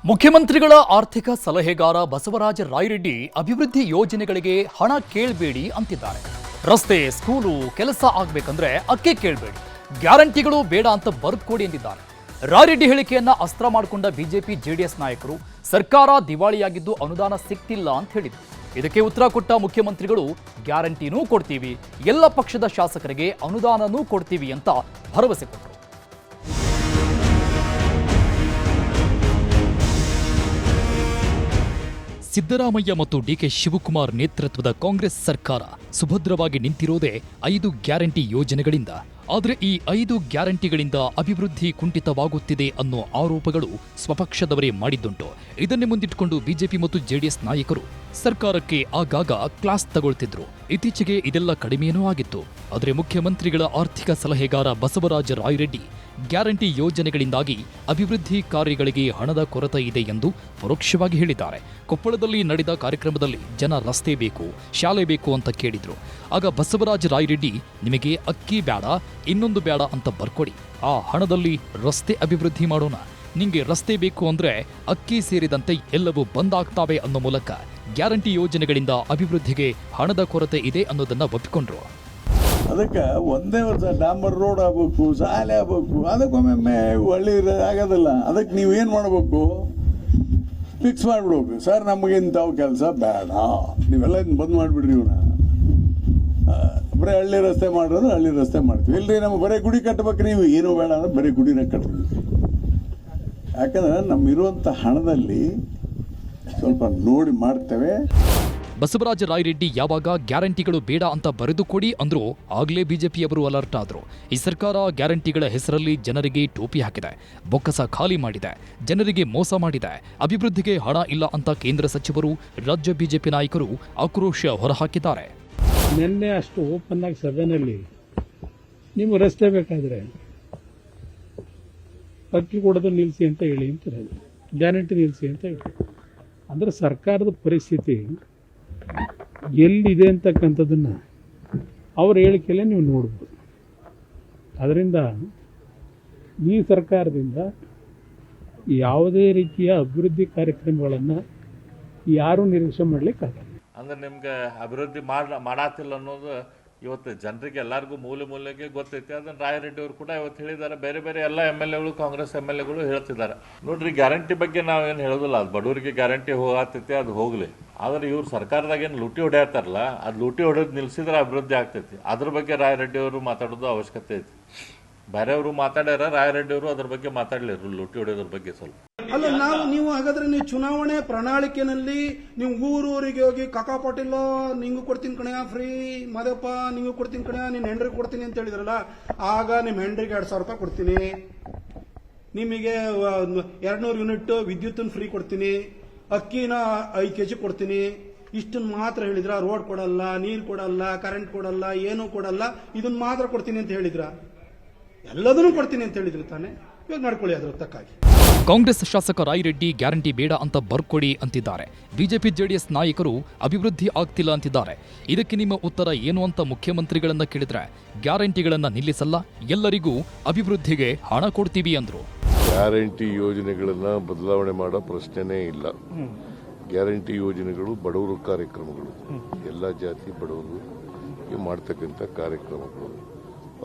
ಮುಖ್ಯಮಂತ್ರಿಗಳ ಆರ್ಥಿಕ ಸಲಹೆಗಾರ ಬಸವರಾಜ ರಾಯರೆಡ್ಡಿ ಅಭಿವೃದ್ಧಿ ಯೋಜನೆಗಳಿಗೆ ಹಣ ಕೇಳಬೇಡಿ ಅಂತಿದ್ದಾರೆ. ರಸ್ತೆ, ಸ್ಕೂಲು, ಕೆಲಸ ಆಗಬೇಕಂದ್ರೆ ಅಕ್ಕೆ ಕೇಳಬೇಡಿ, ಗ್ಯಾರಂಟಿಗಳು ಬೇಡ ಅಂತ ಬರೆದುಕೊಡಿ ಎಂದಿದ್ದಾರೆ. ರಾಯರೆಡ್ಡಿ ಹೇಳಿಕೆಯನ್ನ ಅಸ್ತ್ರ ಮಾಡಿಕೊಂಡ ಬಿಜೆಪಿ ಜೆಡಿಎಸ್ ನಾಯಕರು ಸರ್ಕಾರ ದಿವಾಳಿಯಾಗಿದ್ದು ಅನುದಾನ ಸಿಕ್ತಿಲ್ಲ ಅಂತ ಹೇಳಿದರು. ಇದಕ್ಕೆ ಉತ್ತರ ಕೊಟ್ಟ ಮುಖ್ಯಮಂತ್ರಿಗಳು ಗ್ಯಾರಂಟಿನೂ ಕೊಡ್ತೀವಿ, ಎಲ್ಲ ಪಕ್ಷದ ಶಾಸಕರಿಗೆ ಅನುದಾನನೂ ಕೊಡ್ತೀವಿ ಅಂತ ಭರವಸೆ ಕೊಟ್ಟರು. ಸಿದ್ದರಾಮಯ್ಯ ಮತ್ತು ಡಿಕೆ ಶಿವಕುಮಾರ್ ನೇತೃತ್ವದ ಕಾಂಗ್ರೆಸ್ ಸರ್ಕಾರ ಸುಭದ್ರವಾಗಿ ನಿಂತಿರೋದೇ 5 ಗ್ಯಾರಂಟಿ ಯೋಜನೆಗಳಿಂದ. ಆದರೆ ಈ 5 ಗ್ಯಾರಂಟಿಗಳಿಂದ ಅಭಿವೃದ್ಧಿ ಕುಂಠಿತವಾಗುತ್ತಿದೆ ಅನ್ನೋ ಆರೋಪಗಳು ಸ್ವಪಕ್ಷದವರೇ ಮಾಡಿದ್ದುಂಟು. ಇದನ್ನೇ ಮುಂದಿಟ್ಟುಕೊಂಡು ಬಿಜೆಪಿ ಮತ್ತು ಜೆಡಿಎಸ್ ನಾಯಕರು ಸರ್ಕಾರಕ್ಕೆ ಆಗಾಗ ಕ್ಲಾಸ್ ತಗೊಳ್ತಿದ್ರು. ಇತ್ತೀಚೆಗೆ ಇದೆಲ್ಲ ಕಡಿಮೆಯೂ ಆಗಿತ್ತು. ಆದರೆ ಮುಖ್ಯಮಂತ್ರಿಗಳ ಆರ್ಥಿಕ ಸಲಹೆಗಾರ ಬಸವರಾಜ ರಾಯರೆಡ್ಡಿ ಗ್ಯಾರಂಟಿ ಯೋಜನೆಗಳಿಂದಾಗಿ ಅಭಿವೃದ್ಧಿ ಕಾರ್ಯಗಳಿಗೆ ಹಣದ ಕೊರತೆ ಇದೆ ಎಂದು ಪರೋಕ್ಷವಾಗಿ ಹೇಳಿದ್ದಾರೆ. ಕೊಪ್ಪಳದಲ್ಲಿ ನಡೆದ ಕಾರ್ಯಕ್ರಮದಲ್ಲಿ ಜನ ರಸ್ತೆ ಬೇಕು, ಶಾಲೆ ಬೇಕು ಅಂತ ಕೇಳಿದ್ರು. ಆಗ ಬಸವರಾಜ ರಾಯರೆಡ್ಡಿ, ನಿಮಗೆ ಅಕ್ಕಿ ಬೇಡ, ಇನ್ನೊಂದು ಬೇಡ ಅಂತ ಬರ್ಕೊಡಿ, ಆ ಹಣದಲ್ಲಿ ರಸ್ತೆ ಅಭಿವೃದ್ಧಿ ಮಾಡೋಣ, ನಿಂಗೆ ರಸ್ತೆ ಬೇಕು ಅಂದ್ರೆ ಅಕ್ಕಿ ಸೇರಿದಂತೆ ಎಲ್ಲವೂ ಬಂದಾಗ್ತಾವೆ ಅನ್ನೋ ಮೂಲಕ ಗ್ಯಾರಂಟಿ ಯೋಜನೆಗಳಿಂದ ಅಭಿವೃದ್ಧಿಗೆ ಹಣದ ಕೊರತೆ ಇದೆ ಅನ್ನೋದನ್ನ ಒಪ್ಪಿಕೊಂಡ್ರು. ಅದಕ್ಕೆ ಒಂದೇ ವರ್ಷ ಡಾಂಬರ್ ರೋಡ್ ಆಗ್ಬೇಕು, ಶಾಲೆ ಆಗ್ಬೇಕು, ಅದಕ್ಕೊಮ್ಮೆ ಒಳ್ಳೆ ಆಗೋದಿಲ್ಲ. ಅದಕ್ಕೆ ನೀವೇನು ಮಾಡಬೇಕು, ಫಿಕ್ಸ್ ಮಾಡಿಬಿಡ್ಬೇಕು. ಸರ್ ನಮಗೆ ಇಂಥವು ಕೆಲಸ ಬೇಡ, ನೀವೆಲ್ಲ ಬಂದ್ ಮಾಡಿಬಿಡ್ರಿ, ಇವನ್ನ ಬರೀ ಹಳ್ಳಿ ರಸ್ತೆ ಮಾಡೋದು ಹಳ್ಳಿ ರಸ್ತೆ ಮಾಡ್ತೀವಿ. ಇಲ್ಲರಿ ನಮ್ಗೆ ಬರೀ ಗುಡಿ ಕಟ್ಟಬೇಕು, ನೀವು ಏನೂ ಬೇಡ ಅಂದ್ರೆ ಬರೀ ಗುಡಿನ ಕಟ್ತೀವಿ. ಯಾಕಂದ್ರೆ ನಮ್ಮಿರುವಂಥ ಹಣದಲ್ಲಿ ಸ್ವಲ್ಪ ನೋಡಿ ಮಾಡ್ತೇವೆ. ಬಸವರಾಜ ರಾಯರೆಡ್ಡಿ ಯಾವಾಗ ಗ್ಯಾರಂಟಿಗಳು ಬೇಡ ಅಂತ ಬರೆದುಕೊಡಿ ಅಂದ್ರೂ ಆಗ್ಲೇ ಬಿಜೆಪಿಯವರು ಅಲರ್ಟ್ ಆದ್ರು. ಈ ಸರ್ಕಾರ ಗ್ಯಾರಂಟಿಗಳ ಹೆಸರಲ್ಲಿ ಜನರಿಗೆ ಟೋಪಿ ಹಾಕಿದೆ, ಬೊಕ್ಕಸ ಖಾಲಿ ಮಾಡಿದೆ, ಜನರಿಗೆ ಮೋಸ ಮಾಡಿದೆ, ಅಭಿವೃದ್ಧಿಗೆ ಹಣ ಇಲ್ಲ ಅಂತ ಕೇಂದ್ರ ಸಚಿವರು, ರಾಜ್ಯ ಬಿಜೆಪಿ ನಾಯಕರು ಆಕ್ರೋಶ ಹೊರಹಾಕಿದ್ದಾರೆ. ನಿನ್ನೆ ಅಷ್ಟು ಓಪನ್ ಆಗಿ ಸದನಲ್ಲಿ ನಿಮ್ಗೆ ರಸ್ತೆ ಬೇಕಾದ್ರೆ ಅಕ್ಕಿ ಕೊಡೋದು ನಿಲ್ಲಿಸಿ ಅಂತ ಹೇಳಿ ಅಂತ ಹೇಳಿ, ಗ್ಯಾರಂಟಿ ನಿಲ್ಲಿಸಿ ಅಂತ ಹೇಳಿ. ಅಂದ್ರೆ ಸರ್ಕಾರದ ಪರಿಸ್ಥಿತಿ ಎಲ್ಲಿದೆ ಅಂತಕ್ಕಂಥದ್ದನ್ನು ಅವ್ರ ಹೇಳಿಕೆಯಲ್ಲೇ ನೀವು ನೋಡ್ಬೋದು. ಅದರಿಂದ ಈ ಸರ್ಕಾರದಿಂದ ಯಾವುದೇ ರೀತಿಯ ಅಭಿವೃದ್ಧಿ ಕಾರ್ಯಕ್ರಮಗಳನ್ನು ಯಾರೂ ನಿರೀಕ್ಷೆ ಮಾಡಲಿಕ್ಕಾಗಲ್ಲ. ಅಂದ್ರೆ ನಿಮ್ಗೆ ಅಭಿವೃದ್ಧಿ ಮಾಡಾತಿಲ್ಲ ಅನ್ನೋದು ಇವತ್ತು ಜನರಿಗೆ ಎಲ್ಲರಿಗೂ ಮೂಲೆಗೆ ಗೊತ್ತೈತಿ. ಅದನ್ನ ರಾಯರೆಡ್ಡಿ ಅವರು ಕೂಡ ಇವತ್ತು ಹೇಳಿದ್ದಾರೆ. ಬೇರೆ ಬೇರೆ ಎಲ್ಲ MLAಗಳು, ಕಾಂಗ್ರೆಸ್ MLAಗಳು ಹೇಳ್ತಿದ್ದಾರೆ. ನೋಡ್ರಿ, ಗ್ಯಾರಂಟಿ ಬಗ್ಗೆ ನಾವೇನು ಹೇಳೋದಿಲ್ಲ, ಅದು ಬಡವರಿಗೆ ಗ್ಯಾರಂಟಿ ಹೋಗತೈತಿ, ಅದು ಹೋಗ್ಲಿ. ಆದ್ರೆ ಇವ್ರು ಸರ್ಕಾರದಾಗ ಏನು ಲೂಟಿ ಹೊಡೆಯತ್ತಾರಲ್ಲ, ಅದು ಲೂಟಿ ಹೊಡೆದು ನಿಲ್ಸಿದ್ರೆ ಅಭಿವೃದ್ಧಿ ಆಗ್ತೈತಿ. ಅದ್ರ ಬಗ್ಗೆ ರಾಯರೆಡ್ಡಿ ಅವರು ಮಾತಾಡೋದು ಅವಶ್ಯಕತೆ ಐತಿ. ಬೇರೆಯವರು ಮಾತಾಡ್ಯಾರ, ರಾಯರೆಡ್ಡಿ ಅವರು ಅದ್ರ ಬಗ್ಗೆ ಮಾತಾಡ್ಲಿರು, ಲೂಟಿ ಹೊಡೆಯೋದ್ರ ಬಗ್ಗೆ ಸ್ವಲ್ಪ. ಅಲ್ಲ, ನೀವು ಹಾಗಾದ್ರೆ ನೀವು ಚುನಾವಣೆ ಪ್ರಣಾಳಿಕೆನಲ್ಲಿ ನೀವು ಊರೂರಿಗೆ ಹೋಗಿ ಕಾಕಾ ಪಾಟೀಲ್ ನಿಂಗೂ ಕೊಡ್ತೀನಿ ಕಣೆಯ ಫ್ರೀ, ಮದಪ್ಪ ನಿಂಗೂ ಕೊಡ್ತೀನಿ ಕಣೆಯ, ನಿನ್ನ ಹೆಂಡ್ರಿಗೆ ಕೊಡ್ತೀನಿ ಅಂತ ಹೇಳಿದ್ರಲ್ಲ, ಆಗ ನಿಮ್ಮ ಹೆಂಡ್ರಿಗೆ 2,000 ರೂಪಾಯಿ ಕೊಡ್ತೀನಿ, ನಿಮಗೆ 200 ಯೂನಿಟ್ ವಿದ್ಯುತ್ ಫ್ರೀ ಕೊಡ್ತೀನಿ, ಅಕ್ಕಿನ 5 kg ಕೊಡ್ತೀನಿ, ಇಷ್ಟನ್ನು ಮಾತ್ರ ಹೇಳಿದ್ರ? ರೋಡ್ ಕೊಡಲ್ಲ, ನೀರು ಕೊಡಲ್ಲ, ಕರೆಂಟ್ ಕೊಡಲ್ಲ, ಏನೂ ಕೊಡಲ್ಲ, ಇದನ್ನ ಮಾತ್ರ ಕೊಡ್ತೀನಿ ಅಂತ ಹೇಳಿದ್ರ? ಎಲ್ಲದನ್ನೂ ಕೊಡ್ತೀನಿ ಅಂತ ಹೇಳಿದ್ರು ತಾನೆ. ಇವಾಗ ನಡ್ಕೊಳ್ಳಿ ಅದ್ರ ತಕ್ಕಾಗಿ. ಕಾಂಗ್ರೆಸ್ ಶಾಸಕ ರಾಯರೆಡ್ಡಿ ಗ್ಯಾರಂಟಿ ಬೇಡ ಅಂತ ಬರ್ಕೊಡಿ ಅಂತಿದ್ದಾರೆ. ಬಿಜೆಪಿ ಜೆಡಿಎಸ್ ನಾಯಕರು ಅಭಿವೃದ್ಧಿ ಆಗ್ತಿಲ್ಲ ಅಂತಿದ್ದಾರೆ. ಇದಕ್ಕೆ ನಿಮ್ಮ ಉತ್ತರ ಏನು ಅಂತ ಮುಖ್ಯಮಂತ್ರಿಗಳನ್ನ ಕೇಳಿದ್ರೆ, ಗ್ಯಾರಂಟಿಗಳನ್ನ ನಿಲ್ಲಿಸಲ್ಲ, ಎಲ್ಲರಿಗೂ ಅಭಿವೃದ್ಧಿಗೆ ಹಣ ಕೊಡ್ತೀವಿ ಅಂದ್ರು. ಗ್ಯಾರಂಟಿ ಯೋಜನೆಗಳನ್ನ ಬದಲಾವಣೆ ಮಾಡೋ ಪ್ರಶ್ನೆನೇ ಇಲ್ಲ. ಗ್ಯಾರಂಟಿ ಯೋಜನೆಗಳು ಬಡವರು ಕಾರ್ಯಕ್ರಮಗಳು, ಎಲ್ಲ ಜಾತಿ ಬಡವರು ಮಾಡ್ತಕ್ಕಂಥ ಕಾರ್ಯಕ್ರಮಗಳು.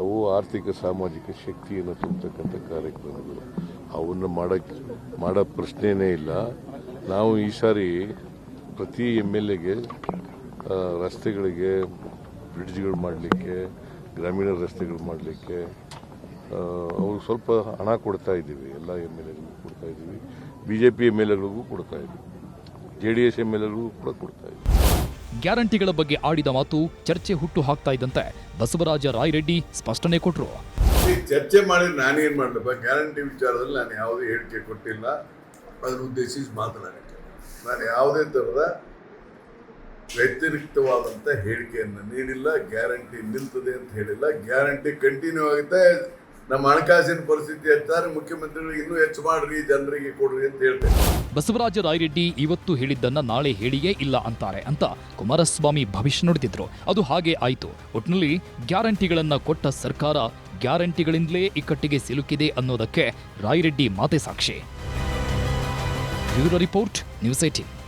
ಅವು ಆರ್ಥಿಕ ಸಾಮಾಜಿಕ ಶಕ್ತಿಯನ್ನು ತುಂಬತಕ್ಕಂಥ ಕಾರ್ಯಕ್ರಮಗಳು. ಅವನ್ನ ಮಾಡೋ ಪ್ರಶ್ನೆನೇ ಇಲ್ಲ. ನಾವು ಈ ಸಾರಿ ಪ್ರತಿ MLAಗೆ ರಸ್ತೆಗಳಿಗೆ, ಬ್ರಿಡ್ಜ್ಗಳು ಮಾಡಲಿಕ್ಕೆ, ಗ್ರಾಮೀಣ ರಸ್ತೆಗಳು ಮಾಡಲಿಕ್ಕೆ ಅವ್ರು ಸ್ವಲ್ಪ ಹಣ ಕೊಡ್ತಾ ಇದ್ದೀವಿ. ಎಲ್ಲ MLAಗಳಿಗೂ ಕೊಡ್ತಾ ಇದ್ದೀವಿ, BJP MLAಗಳಿಗೂ ಕೊಡ್ತಾ ಇದ್ದೀವಿ, JDS MLAಗಳಿಗೂ ಕೂಡ ಕೊಡ್ತಾ ಇದ್ದೀವಿ. ಗ್ಯಾರಂಟಿಗಳ ಬಗ್ಗೆ ಆಡಿದ ಮಾತು ಚರ್ಚೆ ಹುಟ್ಟು ಹಾಕ್ತಾ ಇದ್ದಂತೆ ಬಸವರಾಜ ರಾಯರೆಡ್ಡಿ ಸ್ಪಷ್ಟನೆ ಕೊಟ್ಟರು. ಚರ್ಚೆ ಮಾಡಿ ನಾನೇನು ಮಾಡಲಪ್ಪ, ಗ್ಯಾರಂಟಿ ವಿಚಾರದಲ್ಲಿ ನಾನು ಯಾವುದೇ ಹೇಳಿಕೆ ಕೊಟ್ಟಿಲ್ಲ. ಅದನ್ನು ಉದ್ದೇಶಿಸಿ ಮಾತನಾಡಿದ್ದೆ. ನಾನು ಯಾವುದೇ ಥರದ ವ್ಯತಿರಿಕ್ತವಾದಂಥ ಹೇಳಿಕೆಯನ್ನು ನೀಡಿಲ್ಲ. ಗ್ಯಾರಂಟಿ ನಿಲ್ತದೆ ಅಂತ ಹೇಳಿಲ್ಲ. ಗ್ಯಾರಂಟಿ ಕಂಟಿನ್ಯೂ ಆಗುತ್ತೆ. ನಮ್ಮ ಹಣಕಾಸಿನ ಪರಿಸ್ಥಿತಿ ಹೆಚ್ಚಾದ್ರೆ ಮುಖ್ಯಮಂತ್ರಿಗಳು ಇನ್ನೂ ಹೆಚ್ಚು ಮಾಡ್ರಿ, ಜನರಿಗೆ ಕೊಡ್ರಿ ಅಂತ ಹೇಳ್ತೇನೆ. ಬಸವರಾಜ ರಾಯರೆಡ್ಡಿ ಇವತ್ತು ಹೇಳಿದ್ದನ್ನ ನಾಳೆ ಹೇಳಿಯೇ ಇಲ್ಲ ಅಂತಾರೆ ಅಂತ ಕುಮಾರಸ್ವಾಮಿ ಭವಿಷ್ಯ ನುಡಿದಿದ್ರು. ಅದು ಹಾಗೆ ಆಯಿತು. ಒಟ್ಟಿನಲ್ಲಿ ಗ್ಯಾರಂಟಿಗಳನ್ನ ಕೊಟ್ಟ ಸರ್ಕಾರ ಗ್ಯಾರಂಟಿಗಳಿಂದಲೇ ಇಕ್ಕಟ್ಟಿಗೆ ಸಿಲುಕಿದೆ ಅನ್ನೋದಕ್ಕೆ ರಾಯರೆಡ್ಡಿ ಮಾತೆ ಸಾಕ್ಷಿ. Bureau report news 18.